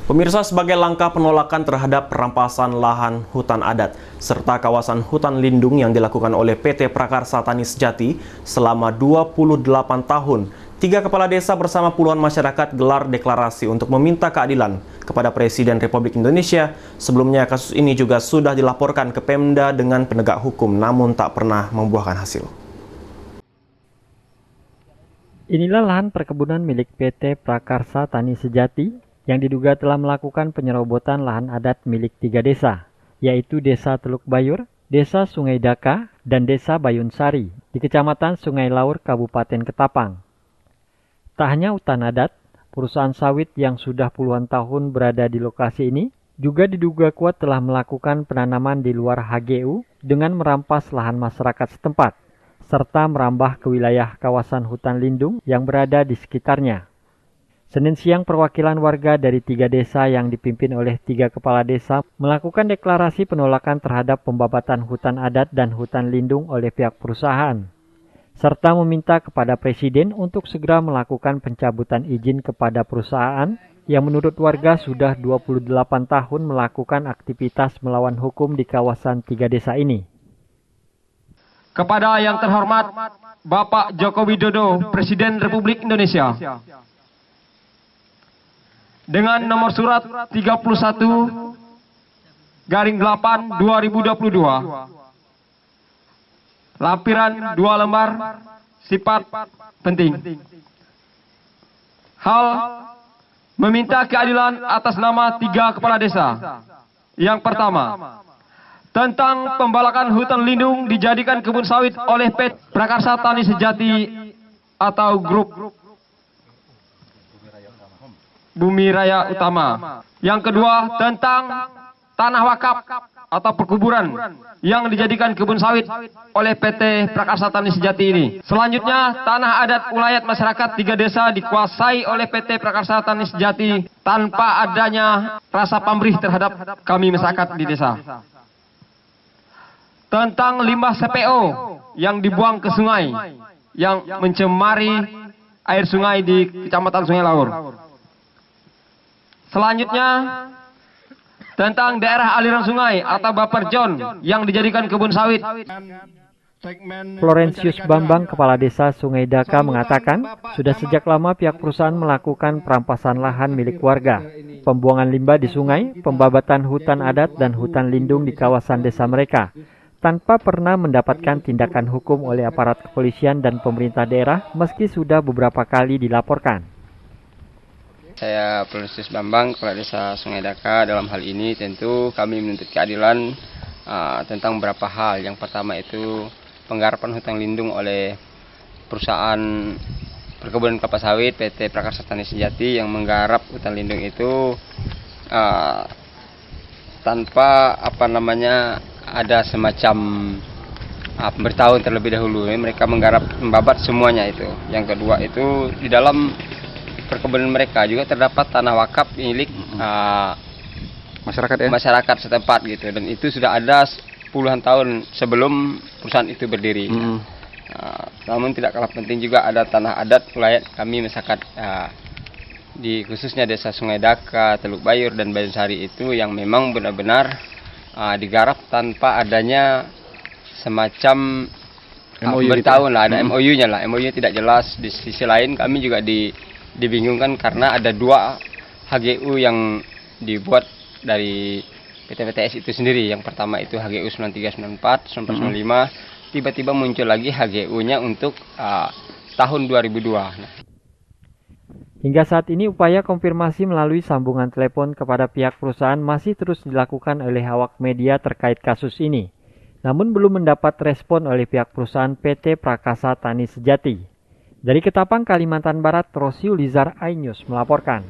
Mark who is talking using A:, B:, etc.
A: Pemirsa, sebagai langkah penolakan terhadap perampasan lahan hutan adat serta kawasan hutan lindung yang dilakukan oleh PT Prakarsa Tani Sejati selama 28 tahun, 3 kepala desa bersama puluhan masyarakat gelar deklarasi untuk meminta keadilan kepada Presiden Republik Indonesia. Sebelumnya kasus ini juga sudah dilaporkan ke Pemda dengan penegak hukum namun tak pernah membuahkan hasil.
B: Inilah lahan perkebunan milik PT Prakarsa Tani Sejati yang diduga telah melakukan penyerobotan lahan adat milik 3 desa, yaitu Desa Teluk Bayur, Desa Sungai Daka, dan Desa Bayun Sari di Kecamatan Sungai Laur, Kabupaten Ketapang. Tak hanya hutan adat, perusahaan sawit yang sudah puluhan tahun berada di lokasi ini juga diduga kuat telah melakukan penanaman di luar HGU dengan merampas lahan masyarakat setempat, serta merambah ke wilayah kawasan hutan lindung yang berada di sekitarnya. Senin siang, perwakilan warga dari 3 desa yang dipimpin oleh 3 kepala desa melakukan deklarasi penolakan terhadap pembabatan hutan adat dan hutan lindung oleh pihak perusahaan, serta meminta kepada Presiden untuk segera melakukan pencabutan izin kepada perusahaan yang menurut warga sudah 28 tahun melakukan aktivitas melawan hukum di kawasan 3 desa ini.
C: Kepada yang terhormat Bapak Joko Widodo, Presiden Republik Indonesia, dengan nomor surat 31/8/2022, lampiran 2 lembar, sifat penting. Hal meminta keadilan atas nama 3 kepala desa. Yang pertama, tentang pembalakan hutan lindung dijadikan kebun sawit oleh PT Prakarsa Tani Sejati atau Grup Bumi Raya Utama. Yang kedua, tentang tanah wakaf atau perkuburan yang dijadikan kebun sawit oleh PT Prakarsa Tani Sejati ini. Selanjutnya, tanah adat ulayat masyarakat 3 desa dikuasai oleh PT Prakarsa Tani Sejati tanpa adanya rasa pamrih terhadap kami masyarakat di desa. Tentang limbah CPO yang dibuang ke sungai yang mencemari air sungai di Kecamatan Sungai Laur. Selanjutnya, tentang daerah aliran sungai atau buffer zone yang dijadikan kebun sawit.
B: Florentius Bambang, Kepala Desa Sungai Daka, mengatakan sudah sejak lama pihak perusahaan melakukan perampasan lahan milik warga, pembuangan limbah di sungai, pembabatan hutan adat dan hutan lindung di kawasan desa mereka, tanpa pernah mendapatkan tindakan hukum oleh aparat kepolisian dan pemerintah daerah meski sudah beberapa kali dilaporkan.
D: Saya Florentius Bambang, Kepala Desa Sungai Daka. Dalam hal ini tentu kami menuntut keadilan tentang beberapa hal. Yang pertama itu penggarapan hutan lindung oleh perusahaan perkebunan kelapa sawit PT Prakarsa Tani Sejati yang menggarap hutan lindung itu tanpa ada semacam pemberitahuan terlebih dahulu. Mereka menggarap, membabat semuanya itu. Yang kedua itu di dalam perkebunan mereka juga terdapat tanah wakaf milik masyarakat setempat gitu, dan itu sudah ada puluhan tahun sebelum perusahaan itu berdiri. Namun tidak kalah penting juga ada tanah adat ulayat kami masyarakat di khususnya Desa Sungai Daka, Teluk Bayur dan Bayun Sari itu yang memang benar-benar digarap tanpa adanya semacam pemberitahuan lah, ada MOU-nya lah. MOU-nya tidak jelas. Di sisi lain kami juga dibingungkan karena ada 2 HGU yang dibuat dari PT PTS itu sendiri. Yang pertama itu HGU 9394, 9495, tiba-tiba muncul lagi HGU-nya untuk tahun 2002.
B: Hingga saat ini upaya konfirmasi melalui sambungan telepon kepada pihak perusahaan masih terus dilakukan oleh awak media terkait kasus ini. Namun belum mendapat respon oleh pihak perusahaan PT Prakarsa Tani Sejati. Dari Ketapang, Kalimantan Barat, Rosiulizar, iNews melaporkan.